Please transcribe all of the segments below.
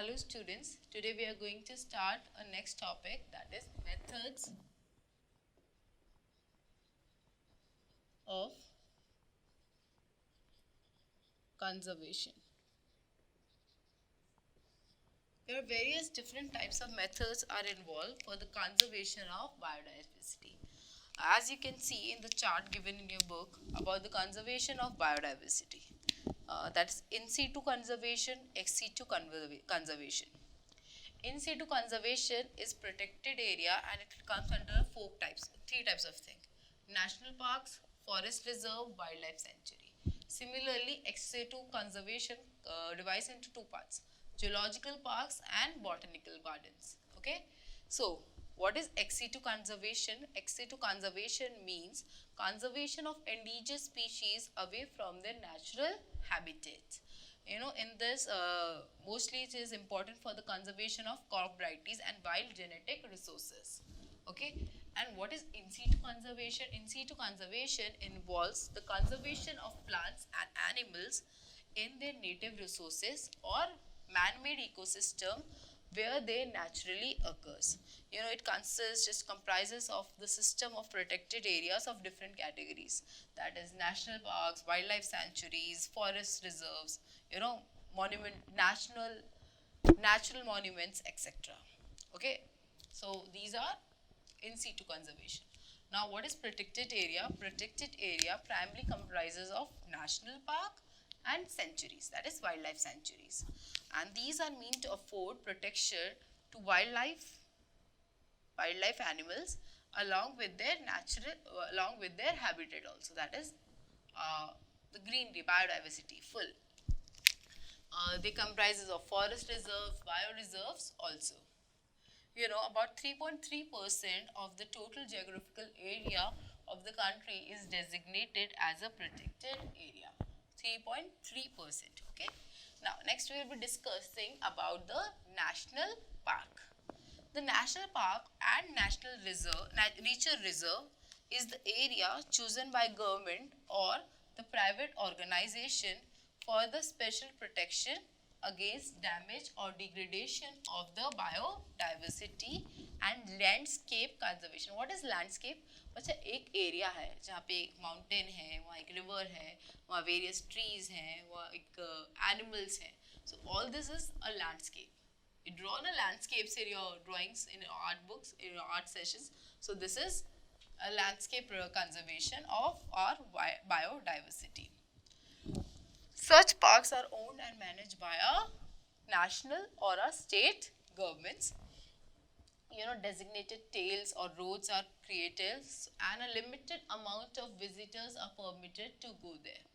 Hello students, today we are going to start a next topic, that is methods of conservation. There are various different types of methods are involved for the conservation of biodiversity. As you can see in the chart given in your book about the conservation of biodiversity, that is in situ conservation, ex situ conservation. In situ conservation is protected area and it comes under three types of things: national parks, forest reserve, wildlife sanctuary. Similarly, ex situ conservation divides into two parts: zoological parks and botanical gardens. Okay, so what is ex situ conservation? Ex situ conservation means conservation of endangered species away from their natural habitats. In this mostly it is important for the conservation of crop varieties and wild genetic resources. Okay, and what is in situ conservation? In situ conservation involves the conservation of plants and animals in their native resources or man-made ecosystem where they naturally occurs. It comprises of the system of protected areas of different categories, that is national parks, wildlife sanctuaries, forest reserves, monument, natural monuments, etc. Okay, so these are in situ conservation. Now, what is protected area? Protected area primarily comprises of national park and sanctuaries, that is wildlife sanctuaries, and these are meant to afford protection to wildlife animals along with their habitat also, that is the greenery, biodiversity full. They comprises of forest reserves, bioreserves also. About 3.3% of the total geographical area of the country is designated as a protected area. 3.3%. Okay. Now, next we will be discussing about the national park. The national park and national nature reserve is the area chosen by government or the private organization for the special protection against damage or degradation of the biodiversity and landscape conservation. What is landscape? अच्छा, एक area है जहाँ पे एक mountain है, वहाँ एक river है, वहाँ वेरियस ट्रीज हैं, वहाँ एक एनिमल्स हैं. So all this is a landscape. You draw the landscapes in your drawings, in your art books, in your art sessions. So this is a landscape conservation of our biodiversity. Such parks are owned and managed by a national or a state governments. Designated trails or roads are created and a limited amount of visitors are permitted to go there.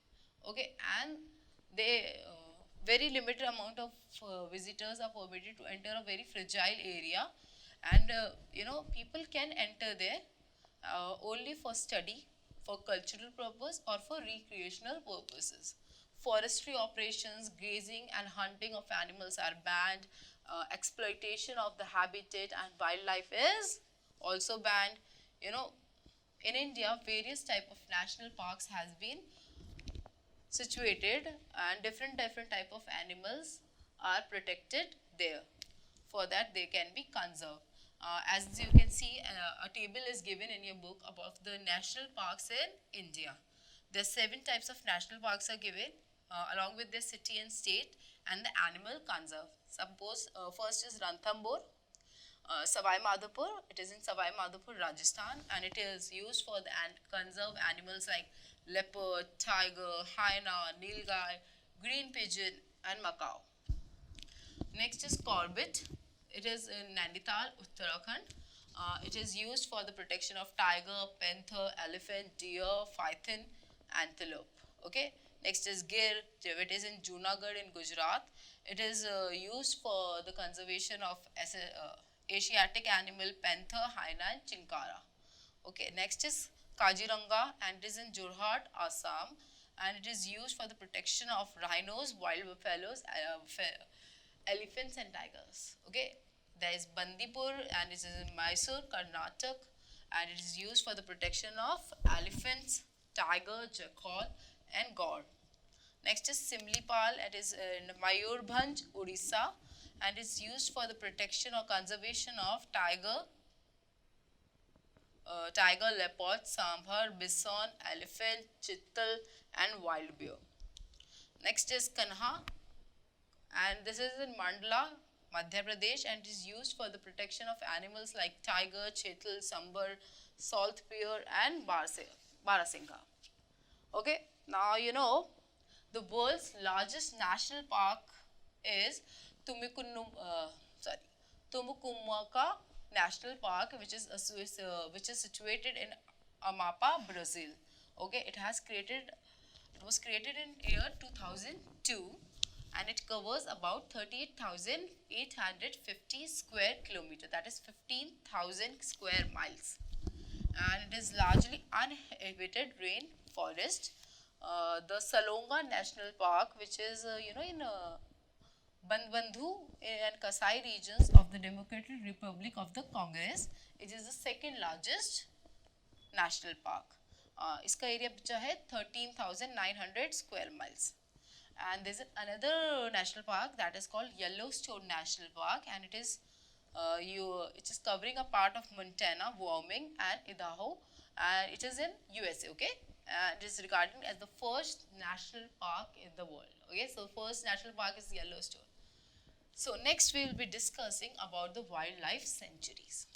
Okay, and they very limited amount of visitors are permitted to enter a very fragile area, and people can enter there only for study, for cultural purpose or for recreational purposes. Forestry operations, grazing and hunting of animals are banned. Exploitation of the habitat and wildlife is also banned. In India, various type of national parks has been situated and different type of animals are protected there. For that they can be conserved. As you can see, a table is given in your book about the national parks in India. There are 7 types of national parks are given along with their city and state and the animal conserve. Suppose first is Ranthambore, Savai Madhopur. It is in Savai Madhopur, Rajasthan, and it is used for the conserve animals like leopard, tiger, hyena, nilgai, green pigeon, and macaw. Next is Corbett. It is in Nainital, Uttarakhand. It is used for the protection of tiger, panther, elephant, deer, python, antelope. Okay. Next is Gir. It is in Junagadh in Gujarat. It is used for the conservation of Asiatic animal panther, hyena, and chinkara. Okay. Next is Kaziranga, and it is in Jorhat, Assam, and it is used for the protection of rhinos, wild buffaloes, elephants and tigers. Okay, there is Bandipur, and it is in Mysore, Karnataka, and it is used for the protection of elephants, tiger, jackal, and gaur. Next is Simlipal. It is in Mayurbhanj, Odisha, and is used for the protection or conservation of tiger, leopard, sambar, bison, elephant, chital, and wild bear. Next is Kanha, and this is in Mandla, Madhya Pradesh, and is used for the protection of animals like tiger, chital, sambar, salt bear, and Barasingha. Okay, now you know the world's largest national park is Tumukumaka National Park, which is situated in Amapa, Brazil. Okay, it was created in year 2002, and it covers about 38,850 square kilometer, that is 15,000 square miles, and it is largely uninhabited rainforest. The Salonga National Park, which is in Banbandhu and Kasai regions of the Democratic Republic of the Congress, it is the second largest national park. इसका area बचा है 13,900 square miles. And there's another national park that is called Yellowstone National Park, and it is covering a part of Montana, Wyoming, and Idaho, and it is in USA. Okay, and it is regarded as the first national park in the world. Okay, so first national park is Yellowstone. So next we will be discussing about the wildlife sanctuaries.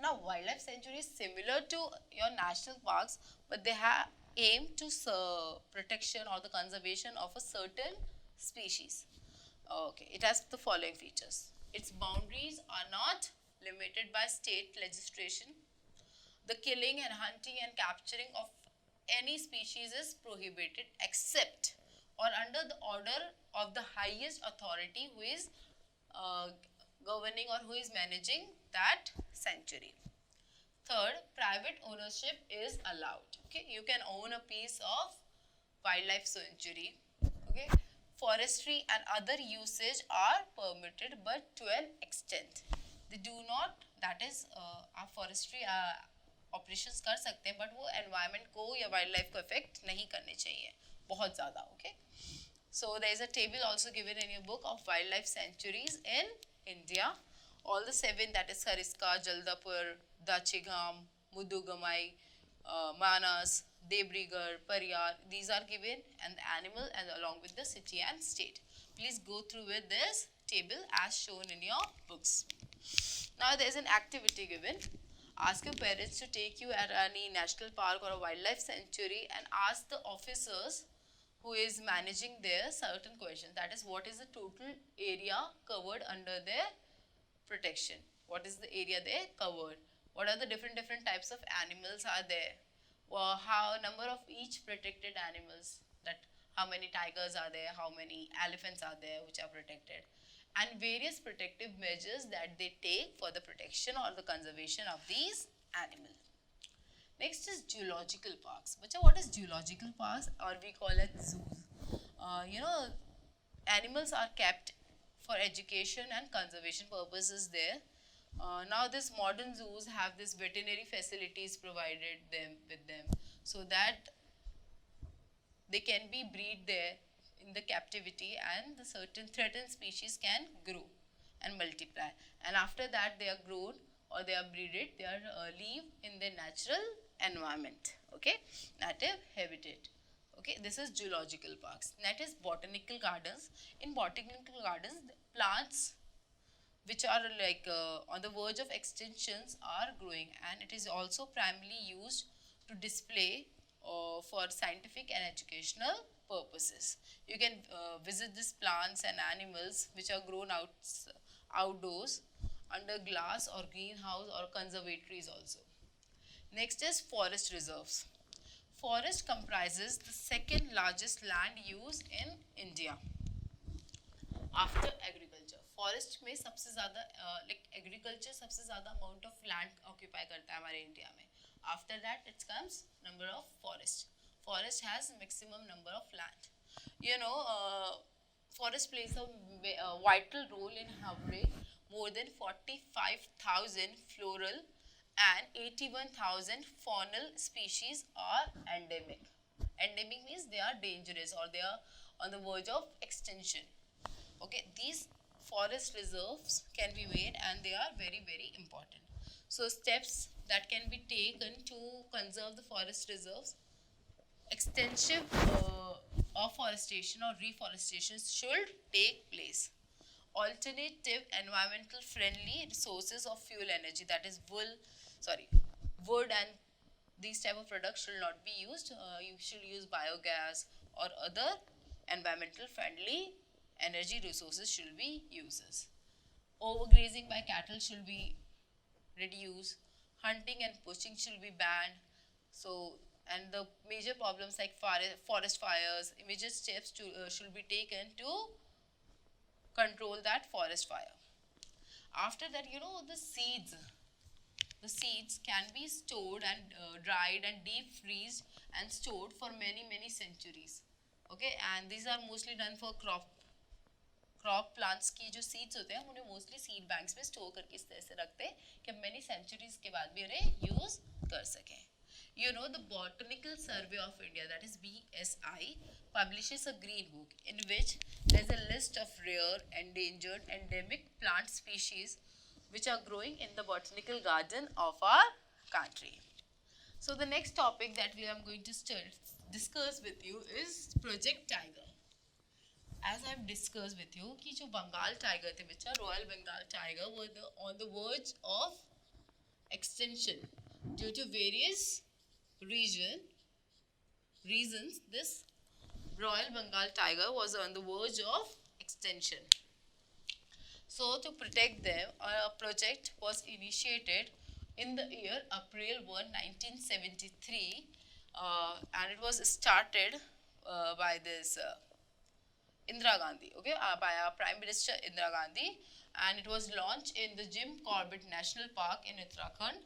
Now wildlife sanctuaries similar to your national parks, but they have aim to protection or the conservation of a certain species. Okay, it has the following features. Its boundaries are not limited by state legislation. The killing and hunting and capturing of any species is prohibited except or under the order of the highest authority who is governing or who is managing that sanctuary. Third, private ownership is allowed. Okay, you can own a piece of wildlife sanctuary. Okay, forestry and other usage are permitted, but to an extent. They do not, that is, आप forestry operations कर सकते हैं, but वो environment को या wildlife को affect नहीं करने चाहिए, बहुत ज़्यादा. Okay, so there is a table also given in your book of wildlife sanctuaries in India. All the 7, that is Sariska, Jaldapur, Dachigam, Mudugamai, Manas, Debrigar, Pariyar, these are given, and the animal and along with the city and state. Please go through with this table as shown in your books. Now there is an activity given. Ask your parents to take you at any national park or a wildlife sanctuary and ask the officers who is managing there certain questions. That is, what is the total area covered under their protection? What is the area they covered? What are the different types of animals are there? Well, how number of each protected animals, that how many tigers are there, how many elephants are there which are protected, and various protective measures that they take for the protection or the conservation of these animals. Next is zoological parks. What is zoological parks, or we call it zoos? Animals are kept for education and conservation purposes there. Now this modern zoos have this veterinary facilities provided with them, so that they can be breed there in the captivity, and the certain threatened species can grow and multiply, and after that they are grown or they are breeded, they are live in their natural environment. Okay, native habitat. Okay, this is zoological parks. That is botanical gardens. In botanical gardens, plants which are like on the verge of extinctions are growing, and it is also primarily used to display for scientific and educational purposes. You can visit these plants and animals which are grown outdoors under glass or greenhouse or conservatories also. Next is forest reserves. Forest comprises the second largest land use in India after agriculture. Forest में सबसे ज़्यादा agriculture सबसे ज़्यादा amount of land occupy करता है हमारे India में. After that it comes number of forest has maximum number of land. Forest plays a vital role in having more than 45,000 floral and 81,000 faunal species are endemic. Endemic means they are dangerous or they are on the verge of extinction. Okay, these forest reserves can be made, and they are very, very important. So steps that can be taken to conserve the forest reserves: extensive afforestation or reforestation should take place. Alternative environmental friendly resources of fuel energy, that is wood and these type of products should not be used. You should use biogas or other environmental friendly energy resources should be used. Overgrazing by cattle should be reduced. Hunting and poaching should be banned. So, and the major problems like forest fires, immediate steps should be taken to control that forest fire. After that, the seeds can be stored and dried and deep freezed and stored for many centuries. Okay, and these are mostly done for crop plants की जो seeds होते हैं हम उन्हें mostly seed banks में store करके इस तरह से रखते हैं कि मेनी सेंचुरीज के बाद भी उन्हें यूज कर सकें. The Botanical Survey of India, that is BSI, publishes a green book in which there is a list of rare, endangered, endemic plant species which are growing in the botanical garden of our country. So the next topic that we are going to discuss with you is Project Tiger. As I have discussed with you कि जो Bengal tiger थे बच्चा, royal Bengal tiger were on the verge of extinction due to various reasons. This Royal Bengal tiger was on the verge of extinction. So to protect them, a project was initiated in the year April 1, 1973, and it was started by this Indira Gandhi, okay, by our Prime Minister Indira Gandhi, and it was launched in the Jim Corbett National Park in Uttarakhand,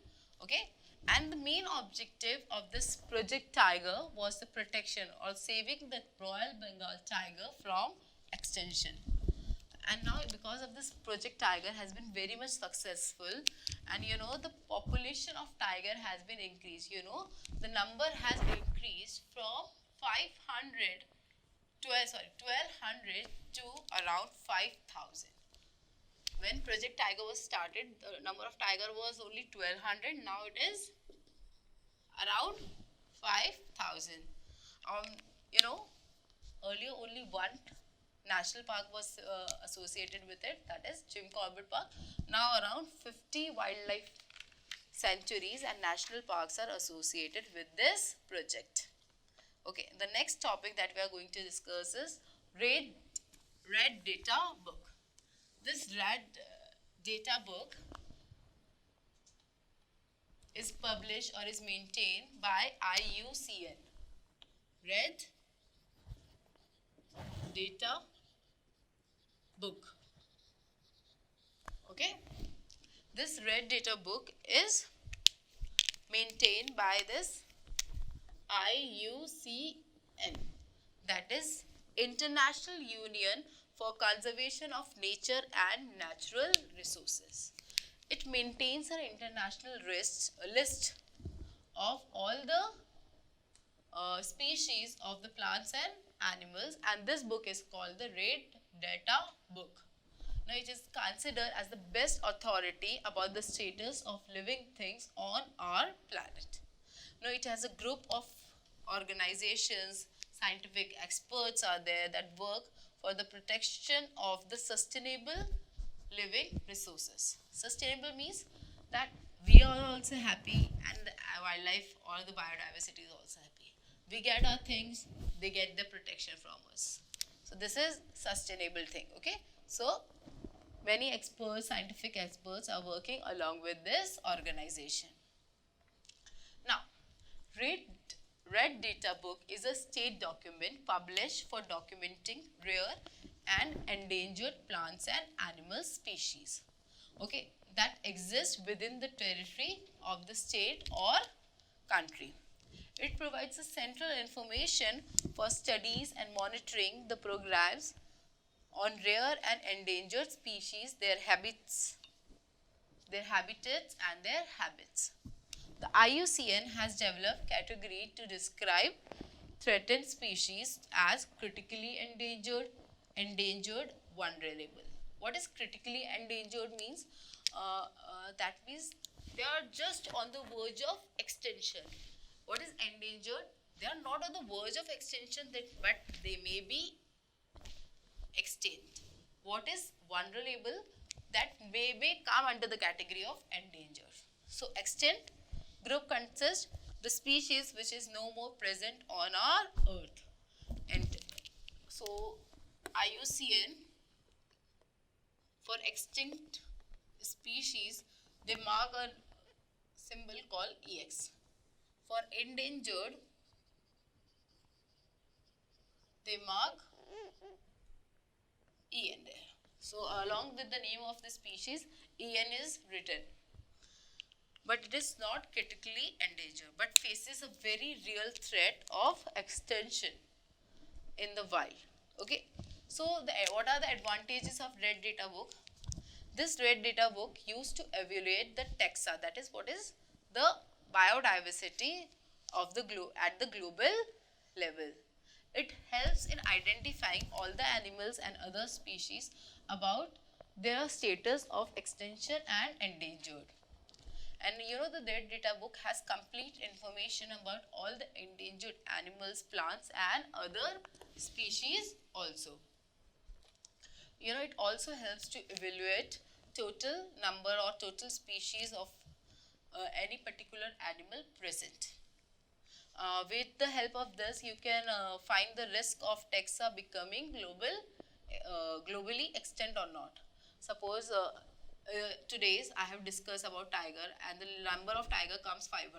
okay. And the main objective of this Project Tiger was the protection or saving the Royal Bengal tiger from extinction. And now because of this, Project Tiger has been very much successful, and the population of tiger has been increased. The number has increased from 1200 to around 5,000. When Project Tiger was started, the number of tiger was only 1200. Now it is around 5,000. Earlier only one national park was associated with it, that is Jim Corbett Park. Now around 50 wildlife sanctuaries and national parks are associated with this project. Okay, the next topic that we are going to discuss is Red Data Book. This Red Data Book is published or is maintained by IUCN. Red Data Book. Okay, this Red Data Book is maintained by this IUCN, that is International Union for Conservation of Nature and Natural Resources. It maintains an international list of all the species of the plants and animals, and this book is called the Red Data Book. Now it is considered as the best authority about the status of living things on our planet. Now it has a group of organizations, scientific experts are there that work for the protection of the sustainable living resources. Sustainable means that we are also happy and the wildlife or the biodiversity is also happy. We get our things, they get the protection from us. So this is sustainable thing, okay. So many experts, scientific experts are working along with this organization. Now, Red Data Book is a state document published for documenting rare and endangered plants and animal species, okay, that exist within the territory of the state or country. It provides a central information for studies and monitoring the programs on rare and endangered species, their habitats and their habits. The IUCN has developed category to describe threatened species as critically endangered, vulnerable. What is critically endangered means? That means they are just on the verge of extinction. What is endangered? They are not on the verge of extinction, but they may be extinct. What is vulnerable? That may come under the category of endangered. So extinct group consists the species which is no more present on our earth. And so IUCN, for extinct species, they mark a symbol called EX. For endangered, they mark EN there. So along with the name of the species, EN is written. But it is not critically endangered, but faces a very real threat of extinction in the wild. Okay. So what are the advantages of Red Data Book? This Red Data Book used to evaluate the taxa, that is what is the biodiversity of the at the global level. It helps in identifying all the animals and other species about their status of extinction and endangered. And you know, the Red Data Book has complete information about all the endangered animals, plants and other species also. You know, it also helps to evaluate total number or total species of any particular animal present. With the help of this, you can find the risk of taxa becoming globally extinct or not. Suppose today's I have discussed about tiger, and the number of tiger comes 500.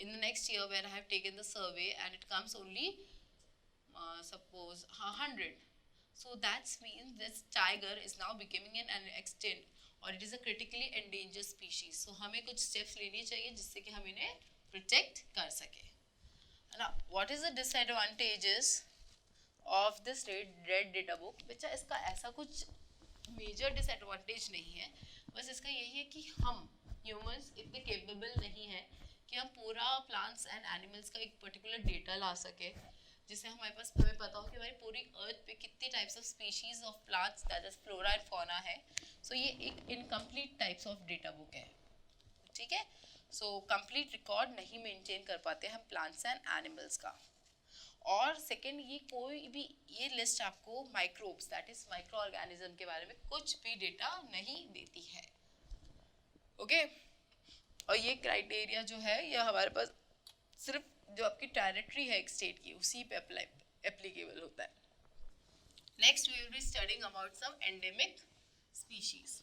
In the next year, when I have taken the survey and it comes only suppose 100. So that means this tiger is now becoming an extinct और it is a critically endangered species. So हमें कुछ steps लेनी चाहिए जिससे कि हम इन्हें protect कर सके. Now, what is the disadvantages of this red data book? बच्चा इसका ऐसा कुछ major disadvantage नहीं है, बस इसका यही है कि हम humans इतने capable नहीं हैं कि हम पूरा plants and animals का एक particular data ला सके जिससे हमारे पास हमें पता हो कि हमारी पूरी अर्थ पे कितने types of species of plants that is flora and fauna है. सो ये एक incomplete types of data book है. ठीक है. सो कंप्लीट रिकॉर्ड नहीं मेंटेन कर पाते हम प्लांट्स एंड एनिमल्स का. और सेकेंड, ये कोई भी ये लिस्ट आपको microbes that is micro organism के बारे में कुछ भी डेटा नहीं देती है. ओके. और ये क्राइटेरिया जो है ये हमारे पास सिर्फ जो आपकी टेरिटरी है एक स्टेट की उसी पे एप्लीकेबल होता है. Next we will be studying about some endemic species.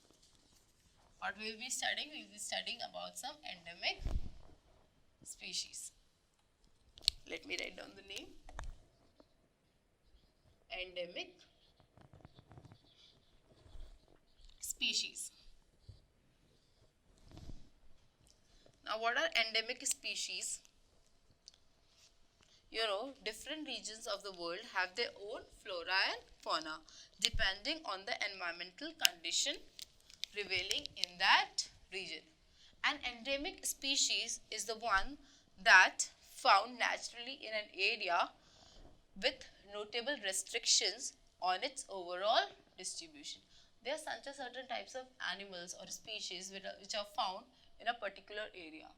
What we will be studying? We will be studying about some endemic species. Let me write down the name. Endemic species. Now, what are endemic species? You know, different regions of the world have their own flora and fauna depending on the environmental condition prevailing in that region. An endemic species is the one that found naturally in an area with notable restrictions on its overall distribution. There are certain types of animals or species which are found in a particular area.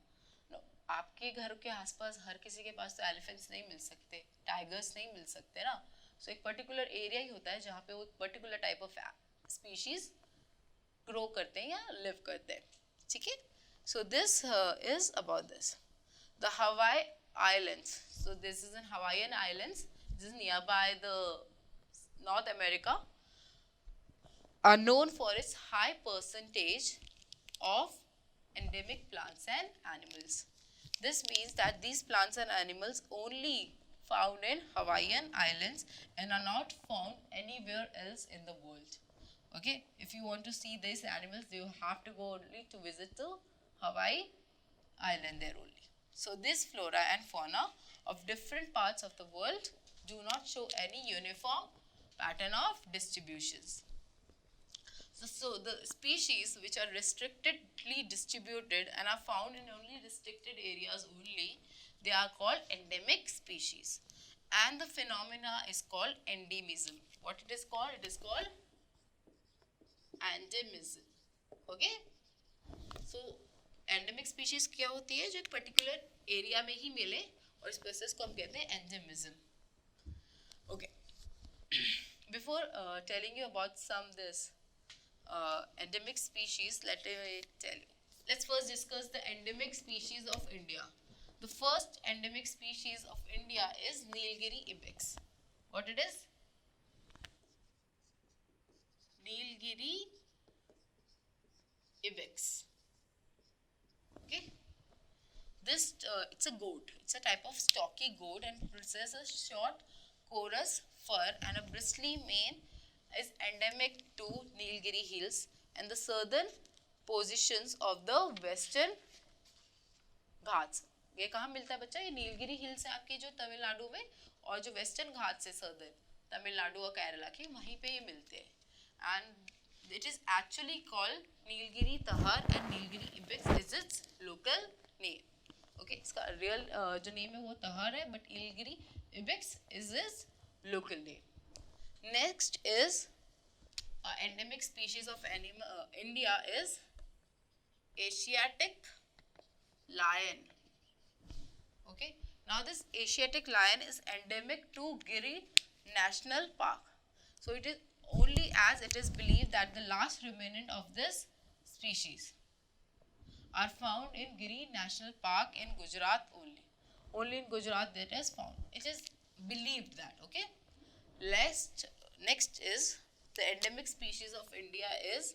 आपके घर के आसपास हर किसी के पास तो elephants नहीं मिल सकते, tigers नहीं मिल सकते ना. सो एक पर्टिकुलर एरिया ही होता है जहाँ पे वो particular type of species grow करते हैं या लिव करते हैं. ठीक है. So this is about this. The Hawaii islands. So this is in Hawaiian islands. This is near by the North America. Are known for its high percentage of endemic plants and animals. This means that these plants and animals only found in Hawaiian Islands and are not found anywhere else in the world. Okay, if you want to see these animals, you have to go only to visit the Hawaii Island there only. So this flora and fauna of different parts of the world do not show any uniform pattern of distributions. So the species which are restrictedly distributed and are found in only restricted areas only, they are called endemic species. And the phenomena is called endemism. What it is called? It is called endemism. Okay, so endemic species क्या होती है, जो एक particular area में ही मिले, और इस process को हम कहते हैं endemism. Okay, before telling you about some this endemic species, let me tell you. Let's first discuss the endemic species of India. The first endemic species of India is Nilgiri ibex. What it is? Nilgiri ibex. Okay. This it's a goat. It's a type of stocky goat and possesses short, coarse fur and a bristly mane. Is endemic to Nilgiri hills and the southern positions of the western Ghats. ये कहाँ मिलता है बच्चा? ये Nilgiri hills है आपके जो तमिलनाडु में, और जो वेस्टर्न घाट से सर्दर्न तमिलनाडु और केरला के, वहीं पे ये मिलते हैं. And it is actually called Nilgiri tahr and Nilgiri ibex is its local name. Okay, इसका रियल जो नेम है वो तहर है, but Nilgiri ibex is is local name. Next is endemic species of India is Asiatic lion. Okay, now this Asiatic lion is endemic to Giri National Park. So it is only as it is believed that the last remnant of this species are found in Giri National Park in Gujarat only. Only in Gujarat that is found. It is believed that. Okay. Next is the endemic species of India is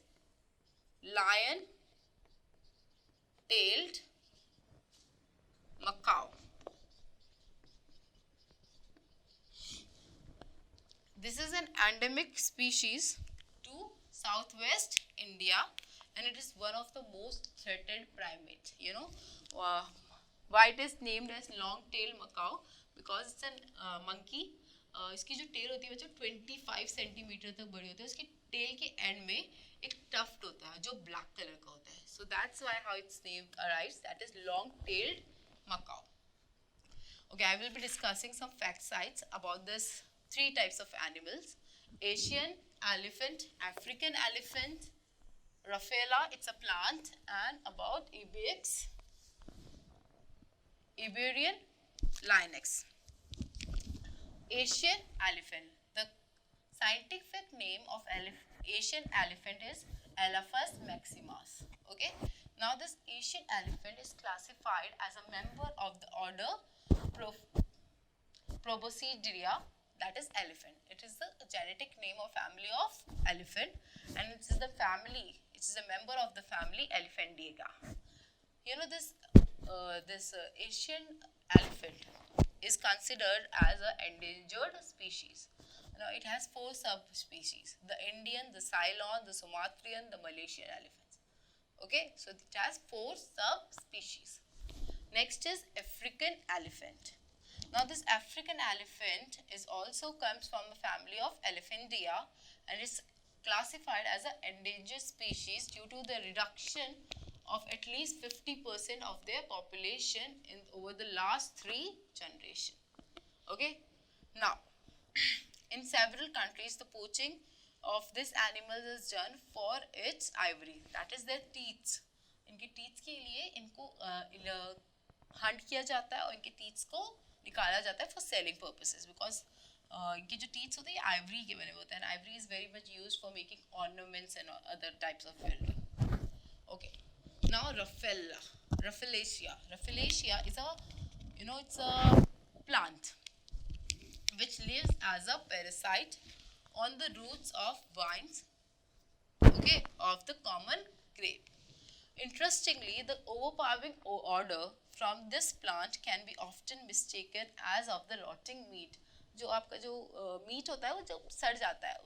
lion-tailed macaw. This is an endemic species to southwest India and it is one of the most threatened primates. You know why it is named as long-tailed macaw? Because it's a monkey. इसकी जो tell होती है बच्चों 25 centimetre तक बड़ी होती है. उसकी टेल के एंड में एक टफ्ट होता है जो ब्लैक कलर का होता है. So that's why how it's name arrives, that is long tailed macaw. Okay, I will be discussing some fact sites about this three types of animals: Asian elephant, African elephant, Raphela, it's a plant, and about ibex, Iberian lynx. Asian elephant. The scientific name of Asian elephant is Elephas maximus. Okay. Now this Asian elephant is classified as a member of the order Proboscidea, that is elephant. It is the genetic name of family of elephant, and it is the family. It is a member of the family Elephantidae. You know this Asian elephant is considered as an endangered species. Now it has 4 subspecies: the Indian, the Ceylon, the Sumatran, the Malaysian elephants. Okay, so it has 4 subspecies. Next is African elephant. Now this African elephant is also comes from a family of Elephantidae and is classified as an endangered species due to the reduction of at least 50% of their population over the last 3 generations. Okay, now in several countries the poaching of this animal is done for its ivory, that is their teeth. इनके teeth के लिए इनको hunt किया जाता है और इनके teeth को निकाला जाता है for selling purposes, because इनके जो teeth होते हैं ivory के बने होते हैं, and ivory is very much used for making ornaments and other types of jewelry. Okay. Now Rafflesia. Rafflesia is it's a plant which lives as a parasite on the roots of vines, okay, of the common grape. Interestingly, the overpowering odor from this plant can be often mistaken as of the rotting meat. जो आपका जो meet होता है वो जब सड़ जाता है,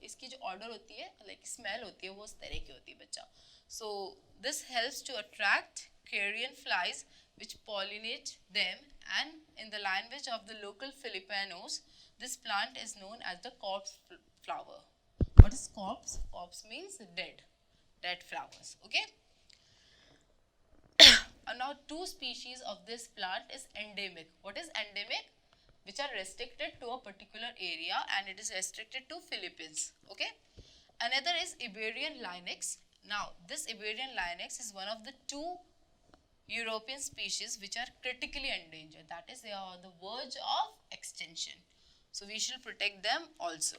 इसकी जो ऑर्डर होती है, लाइक स्मेल होती है, वो उस तरह की होती है बच्चा. So this helps to attract carrion flies which pollinate them, and in the language of the local Filipinos, this plant is known as the corpse flower. What is corpse? Corpse means dead flowers. Okay. And now 2 species of this plant is endemic. What is endemic? Which are restricted to a particular area, and it is restricted to Philippines. Okay. Another is Iberian lynx. Now, this Iberian lynx is one of the two European species which are critically endangered. That is, they are on the verge of extinction. So, we should protect them also.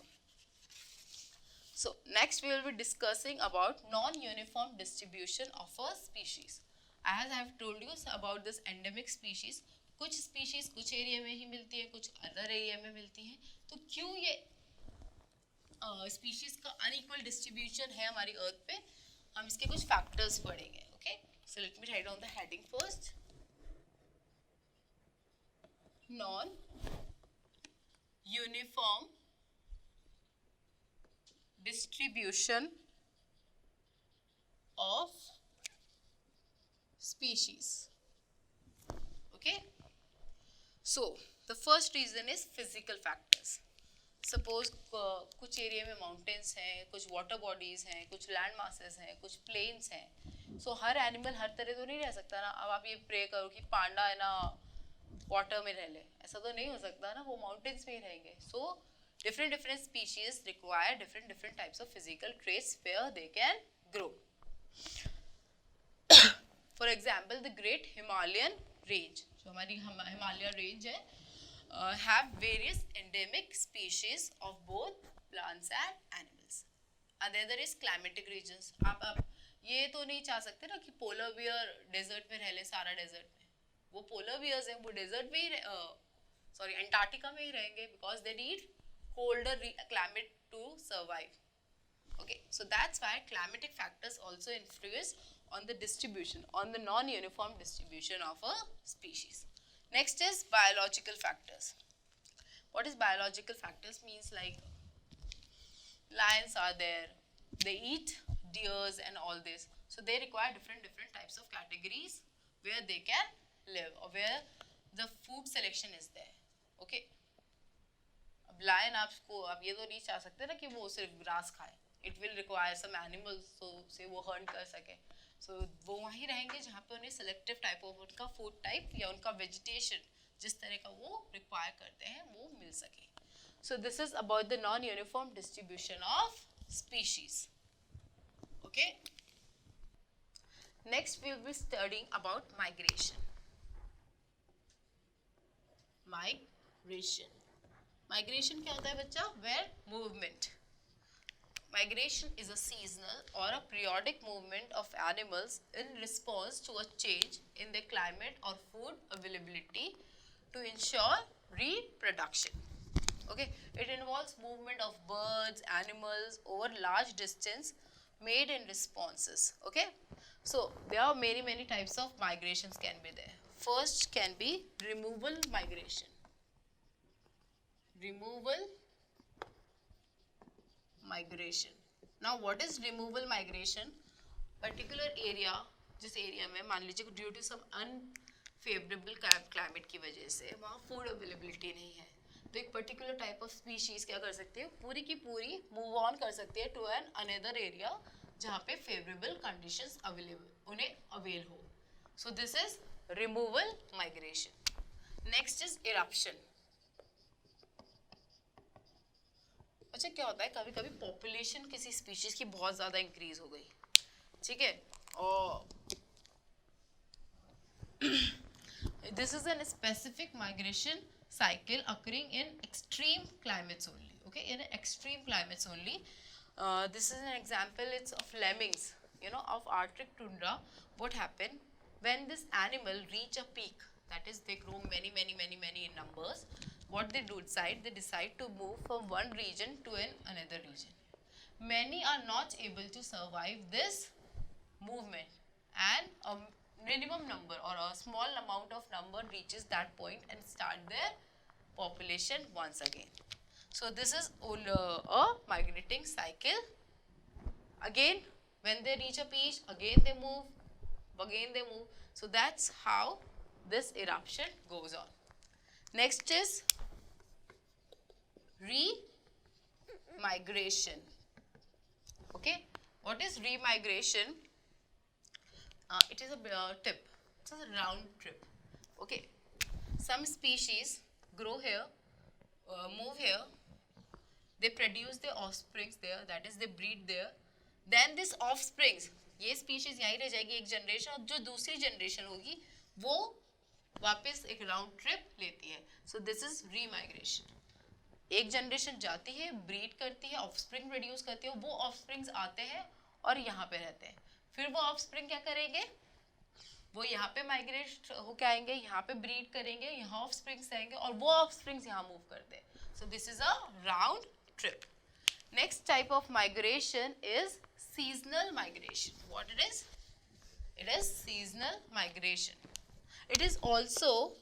So, next we will be discussing about non-uniform distribution of a species. As I have told you about this endemic species, कुछ species कुछ area में ही मिलती है, कुछ other area में मिलती है. तो क्यों ये species का unequal distribution है हमारी earth पे? हम इसके कुछ factors पढ़ेंगे. Okay? So let me write down the heading first. Non-uniform distribution of species. Okay, so the first reason is physical factors. Suppose कुछ एरिया में माउंटेन्स हैं, कुछ वाटर बॉडीज हैं, कुछ लैंड मासेस हैं, कुछ प्लेन्स हैं. सो हर एनिमल हर तरह तो नहीं रह सकता ना. अब आप ये प्रे करो कि पांडा है ना वाटर में रह ले, ऐसा तो नहीं हो सकता ना, वो माउंटेन्स में ही रहेंगे. सो different species require different types of physical traits where they can grow. For example, the Great Himalayan Range, जो हमारी Himalaya range है, have various endemic species of both plants and animals. Another is climatic regions. आप ये तो नहीं चाह सकते ना कि polar bear desert में रह ले सारा desert में. वो polar bears हैं, वो desert में ही Antarctica में ही रहेंगे because they need colder climate to survive. Okay, so that's why climatic factors also influence on the distribution, on the non-uniform distribution of a species. Next is biological factors. What is biological factors? Means like lions are there, they eat deers and all this. So they require different types of categories where they can live or where the food selection is there. Okay. Lion आपको आप ये तो नहीं चाह सकते ना कि वो सिर्फ ग्रास खाए. It will require some animals so से वो hunt कर सके. So वो वहीं रहेंगे जहाँ पे उन्हें selective type of उनका food type या उनका vegetation जिस तरह का वो require करते हैं वो मिल सके. So this is about the non-uniform distribution of species. Okay. Next we will be studying about migration. Migration. Migration क्या होता है बच्चा? Where movement. Migration is a seasonal or a periodic movement of animals in response to a change in their climate or food availability to ensure reproduction. Okay, it involves movement of birds, animals over large distance made in responses. Okay, so there are many types of migrations can be there. First can be removal migration. Removal migration. Now what is removal migration? Particular area, जिस area में मान लीजिए due to some unfavorable climate की वजह से वहाँ food availability नहीं है, तो एक particular type of species क्या कर सकती है, पूरी की पूरी move on कर सकती है to an another area जहाँ पे favorable conditions available उन्हें avail हो. So this is removal migration. Next is eruption. अच्छा क्या होता है कभी कभी पॉपुलेशन किसी स्पीशीज की बहुत ज़्यादा इंक्रीज हो गई, ठीक है, और this is an specific migration cycle occurring in extreme climates only. Okay, in extreme climates only. This is an example. It's of lemmings, you know, of Arctic tundra. What happened when this animal reach a peak? That is, they grow many in numbers. What they decide to move from one region to another region. Many are not able to survive this movement, and a minimum number or a small amount of number reaches that point and start their population once again. So this is a migrating cycle. Again, when they reach a peak, again they move. So that's how this eruption goes on. Next is remigration. Okay, what is remigration? It is a tip. It's a round trip. Okay, some species grow here, move here, they produce their offsprings there, that is they breed there. Then this offsprings, ये species यहीं रह जाएगी एक generation, और जो दूसरी generation होगी वो वापस एक round trip लेती है. So this is remigration. एक जनरेशन जाती है, ब्रीड करती है, ऑफस्प्रिंग प्रोड्यूस करती है, वो ऑफस्प्रिंग्स आते हैं और यहाँ पे रहते हैं. फिर वो ऑफस्प्रिंग क्या करेंगे, वो यहाँ पे माइग्रेट होके आएंगे, यहाँ पे ब्रीड करेंगे, यहाँ ऑफस्प्रिंग्स आएंगे और वो ऑफस्प्रिंग्स यहाँ मूव करते हैं. सो this is a round trip. Next type of migration is seasonal migration. What it is? It is seasonal migration. It is also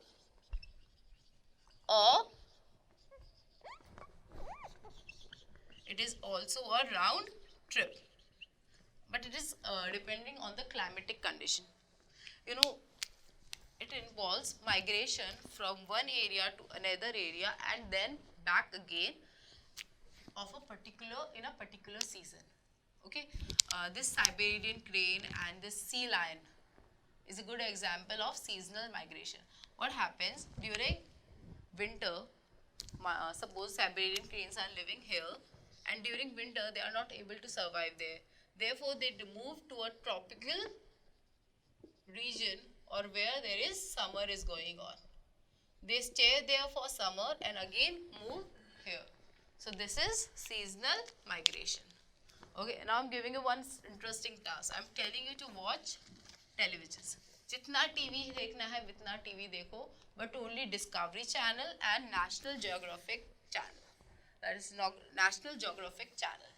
a round trip, but it is depending on the climatic condition. You know, it involves migration from one area to another area and then back again of a particular season. Okay, this Siberian crane and this sea lion is a good example of seasonal migration. What happens during winter? Suppose Siberian cranes are living here, and during winter they are not able to survive there. Therefore, they move to a tropical region or where there is summer is going on. They stay there for summer and again move here. So this is seasonal migration. Okay, now I'm giving you one interesting task. I'm telling you to watch televisions. जितना TV देखना है उतना TV देखो, but only Discovery Channel and National Geographic Channel. That is National Geographic Channel.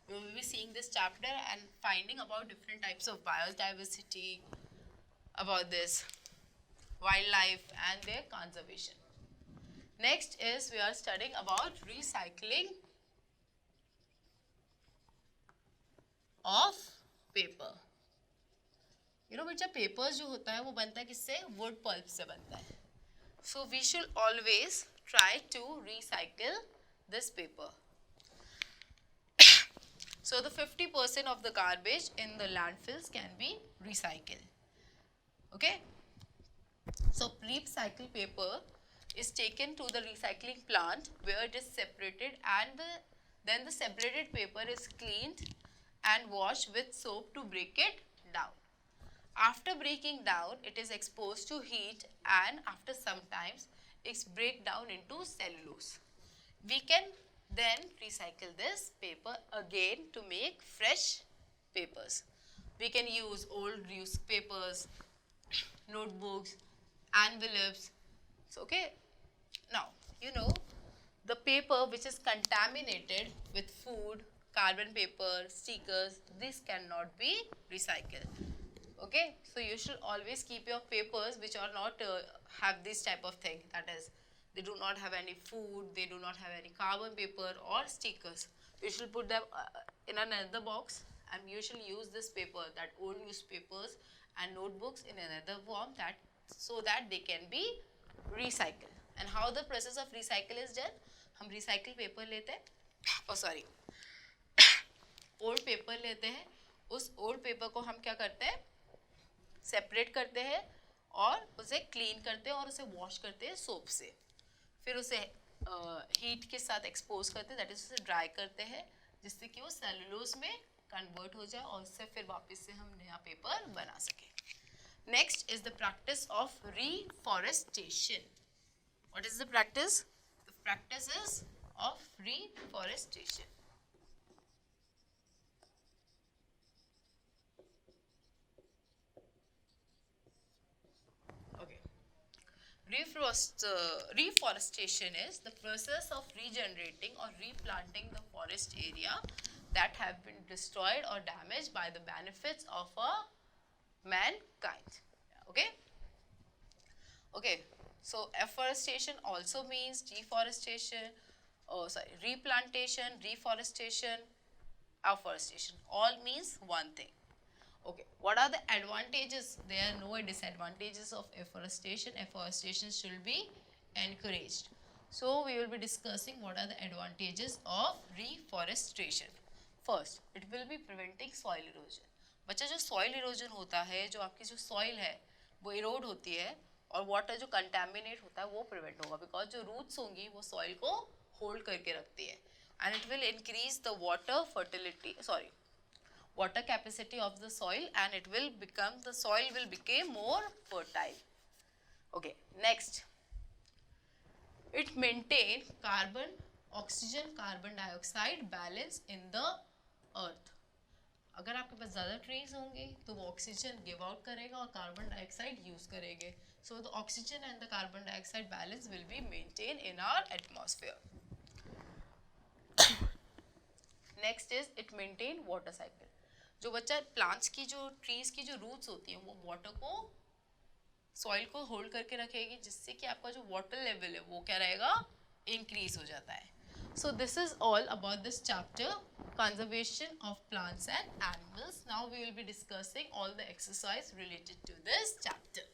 You will be seeing this chapter and finding about different types of biodiversity, about this wildlife and their conservation. Next is we are studying about recycling of paper. You know बच्चा, papers जो होता है वो बनता है किससे? Wood pulp से बनता है. So we should always try to recycle this paper. So the 50% of the garbage in the landfills can be recycled. Okay. So recycled paper is taken to the recycling plant where it is separated, and then the separated paper is cleaned and washed with soap to break it down. After breaking down, it is exposed to heat, and after some times it's break down into cellulose. We can then recycle this paper again to make fresh papers. We can use old newspapers, notebooks, envelopes. So, okay. Now, you know, the paper which is contaminated with food, carbon paper, stickers, this cannot be recycled. Okay, so you should always keep your papers which are not have this type of thing, that is, they do not have any food, they do not have any carbon paper or stickers. You should put them in another box, and you should use this paper, that old newspapers and notebooks, in another form, that so that they can be recycled. And how the process of recycle is done? हम recycle paper लेते हैं, oh sorry, old paper लेते हैं, उस old paper को हम क्या करते हैं, सेपरेट करते हैं और उसे क्लीन करते हैं और उसे वॉश करते हैं सोप से. फिर उसे हीट के साथ एक्सपोज करते हैं, दैट इज उसे ड्राई करते हैं जिससे कि वो सेलुलोज में कन्वर्ट हो जाए और उससे फिर वापस से हम नया पेपर बना सकें. Next is the practice of reforestation. What is the practice? The practice is of reforestation. Reforestation is the process of regenerating or replanting the forest area that have been destroyed or damaged by the benefits of mankind. Okay. Okay. So afforestation also means deforestation. Oh, sorry, replantation, reforestation, afforestation. All means one thing. Okay, what are the advantages? There are no disadvantages of afforestation. Afforestation should be encouraged. So we will be discussing what are the advantages of reforestation. First, it will be preventing soil erosion. बच्चा, जो soil erosion होता है, जो आपकी जो soil है वो erode होती है और water जो contaminate होता है वो prevent होगा, because जो roots होंगी वो soil को hold करके रखती है. and it will increase the water capacity of the soil, and the soil will become more fertile. Okay, next, it maintain oxygen carbon dioxide balance in the earth. अगर आपके पास ज़्यादा trees होंगे तो वो ऑक्सीजन गिव आउट करेगा और carbon dioxide use करेंगे. So the oxygen and the carbon dioxide balance will be maintain in our atmosphere. Next is it maintain water cycle. जो बच्चा प्लांट्स की जो ट्रीज की जो रूट्स होती हैं वो वाटर को सॉइल को होल्ड करके रखेगी, जिससे कि आपका जो वाटर लेवल है वो क्या रहेगा, इंक्रीज हो जाता है. So this is all about this chapter, conservation of plants and animals. Now we will be discussing all the exercise related to this chapter.